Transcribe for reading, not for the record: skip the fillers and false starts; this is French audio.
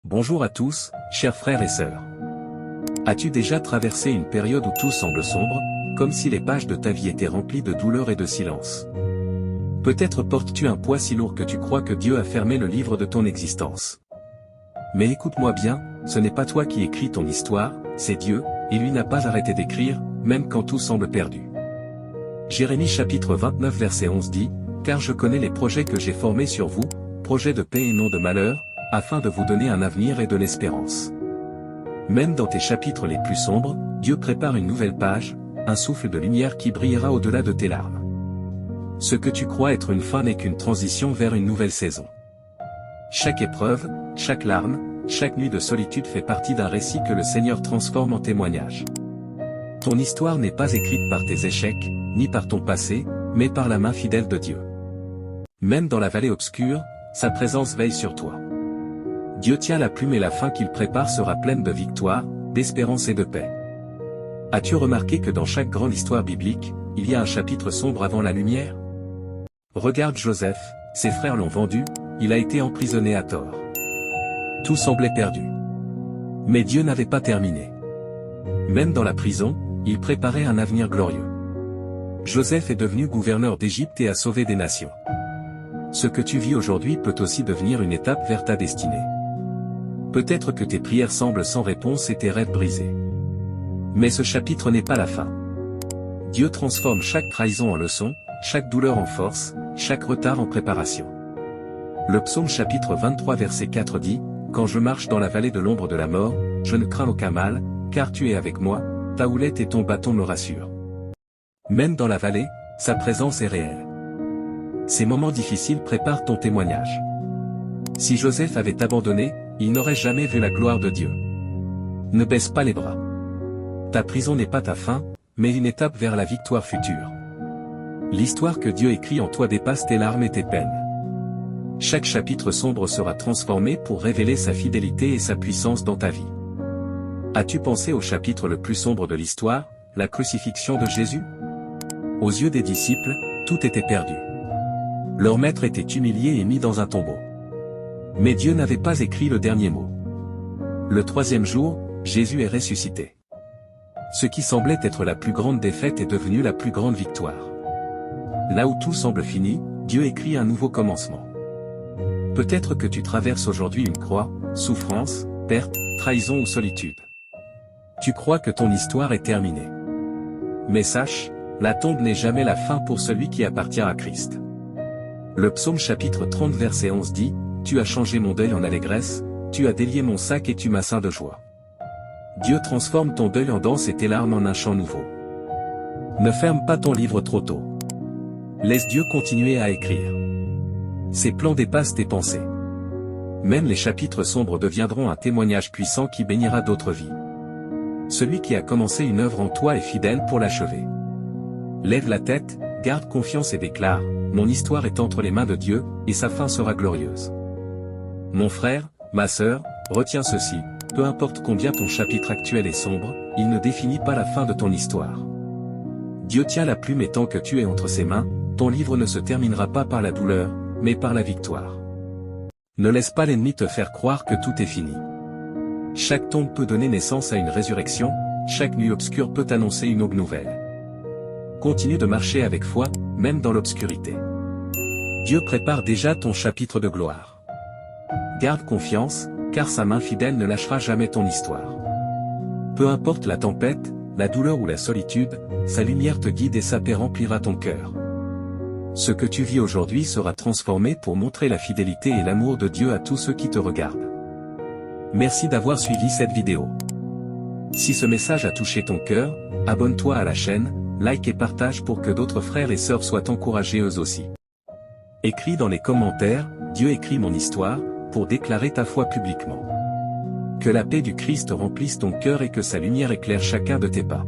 Bonjour à tous, chers frères et sœurs. As-tu déjà traversé une période où tout semble sombre, comme si les pages de ta vie étaient remplies de douleur et de silence? Peut-être portes-tu un poids si lourd que tu crois que Dieu a fermé le livre de ton existence. Mais écoute-moi bien, ce n'est pas toi qui écris ton histoire, c'est Dieu, et lui n'a pas arrêté d'écrire, même quand tout semble perdu. Jérémie chapitre 29 verset 11 dit, « Car je connais les projets que j'ai formés sur vous, projets de paix et non de malheur, afin de vous donner un avenir et de l'espérance. » Même dans tes chapitres les plus sombres, Dieu prépare une nouvelle page, un souffle de lumière qui brillera au-delà de tes larmes. Ce que tu crois être une fin n'est qu'une transition vers une nouvelle saison. Chaque épreuve, chaque larme, chaque nuit de solitude fait partie d'un récit que le Seigneur transforme en témoignage. Ton histoire n'est pas écrite par tes échecs, ni par ton passé, mais par la main fidèle de Dieu. Même dans la vallée obscure, sa présence veille sur toi. Dieu tient la plume et la fin qu'il prépare sera pleine de victoire, d'espérance et de paix. As-tu remarqué que dans chaque grande histoire biblique, il y a un chapitre sombre avant la lumière? Regarde Joseph, ses frères l'ont vendu, il a été emprisonné à tort. Tout semblait perdu. Mais Dieu n'avait pas terminé. Même dans la prison, il préparait un avenir glorieux. Joseph est devenu gouverneur d'Égypte et a sauvé des nations. Ce que tu vis aujourd'hui peut aussi devenir une étape vers ta destinée. Peut-être que tes prières semblent sans réponse et tes rêves brisés. Mais ce chapitre n'est pas la fin. Dieu transforme chaque trahison en leçon, chaque douleur en force, chaque retard en préparation. Le psaume chapitre 23 verset 4 dit, « Quand je marche dans la vallée de l'ombre de la mort, je ne crains aucun mal, car tu es avec moi, ta houlette et ton bâton me rassurent. » Même dans la vallée, sa présence est réelle. Ces moments difficiles préparent ton témoignage. Si Joseph avait abandonné, il n'aurait jamais vu la gloire de Dieu. Ne baisse pas les bras. Ta prison n'est pas ta fin, mais une étape vers la victoire future. L'histoire que Dieu écrit en toi dépasse tes larmes et tes peines. Chaque chapitre sombre sera transformé pour révéler sa fidélité et sa puissance dans ta vie. As-tu pensé au chapitre le plus sombre de l'histoire, la crucifixion de Jésus? Aux yeux des disciples, tout était perdu. Leur maître était humilié et mis dans un tombeau. Mais Dieu n'avait pas écrit le dernier mot. Le troisième jour, Jésus est ressuscité. Ce qui semblait être la plus grande défaite est devenu la plus grande victoire. Là où tout semble fini, Dieu écrit un nouveau commencement. Peut-être que tu traverses aujourd'hui une croix, souffrance, perte, trahison ou solitude. Tu crois que ton histoire est terminée. Mais sache, la tombe n'est jamais la fin pour celui qui appartient à Christ. Le psaume chapitre 30 verset 11 dit, « Tu as changé mon deuil en allégresse, tu as délié mon sac et tu m'as ceint de joie. » Dieu transforme ton deuil en danse et tes larmes en un chant nouveau. Ne ferme pas ton livre trop tôt. Laisse Dieu continuer à écrire. Ses plans dépassent tes pensées. Même les chapitres sombres deviendront un témoignage puissant qui bénira d'autres vies. Celui qui a commencé une œuvre en toi est fidèle pour l'achever. Lève la tête, garde confiance et déclare, « Mon histoire est entre les mains de Dieu, et sa fin sera glorieuse. » Mon frère, ma sœur, retiens ceci, peu importe combien ton chapitre actuel est sombre, il ne définit pas la fin de ton histoire. Dieu tient la plume et tant que tu es entre ses mains, ton livre ne se terminera pas par la douleur, mais par la victoire. Ne laisse pas l'ennemi te faire croire que tout est fini. Chaque tombe peut donner naissance à une résurrection, chaque nuit obscure peut annoncer une aube nouvelle. Continue de marcher avec foi, même dans l'obscurité. Dieu prépare déjà ton chapitre de gloire. Garde confiance, car sa main fidèle ne lâchera jamais ton histoire. Peu importe la tempête, la douleur ou la solitude, sa lumière te guide et sa paix remplira ton cœur. Ce que tu vis aujourd'hui sera transformé pour montrer la fidélité et l'amour de Dieu à tous ceux qui te regardent. Merci d'avoir suivi cette vidéo. Si ce message a touché ton cœur, abonne-toi à la chaîne, like et partage pour que d'autres frères et sœurs soient encouragés eux aussi. Écris dans les commentaires, Dieu écrit mon histoire, pour déclarer ta foi publiquement. Que la paix du Christ remplisse ton cœur et que sa lumière éclaire chacun de tes pas.